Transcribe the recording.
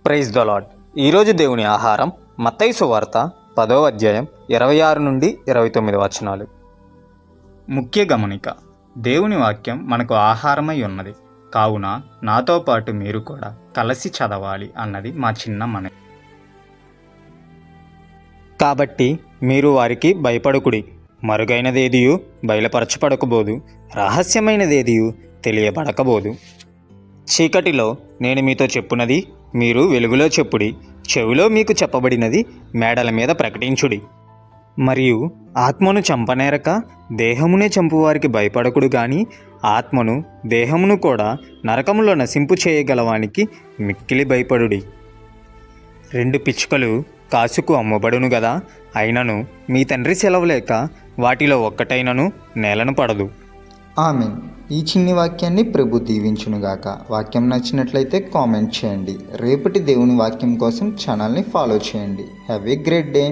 Praise the lord. ఈరోజు దేవుని ఆహారం మత్తయి సువార్త 10వ అధ్యాయం 26 నుండి 29 వచనాలు. ముఖ్య గమనిక: దేవుని వాక్యం మనకు ఆహారమై ఉన్నది కావున నాతో పాటు మీరు కూడా కలిసి చదవాలి అన్నది మా చిన్న మనవి. కాబట్టి మీరు వారికి భయపడకుడి, మరుగైనదేదియు బయలుపరచబడకబోదు, రహస్యమైనదేదియు తెలియబడకబోదు. చీకటిలో నేను మీతో చెప్పున్నది మీరు వెలుగులో చెప్పుడి, చెవిలో మీకు చెప్పబడినది మేడల మీద ప్రకటించుడి. మరియు ఆత్మను చంపనేరక దేహమునే చంపువారికి భయపడకుడు గాని ఆత్మను దేహమును కూడా నరకములో నశింపు చేయగలవానికి మిక్కిలి భయపడుడి. 2 పిచ్చుకలు కాసుకు అమ్మబడును గదా, అయినను మీ తండ్రి సెలవు లేక వాటిలో ఒక్కటైనను నేలను పడదు. ఆమెన్. ఈ చిన్ని వాక్యాన్ని ప్రభు దీవించునుగాక. వాక్యం నచ్చినట్లయితే కామెంట్ చేయండి. రేపటి దేవుని వాక్యం కోసం ఛానల్ని ఫాలో చేయండి. Have a great day.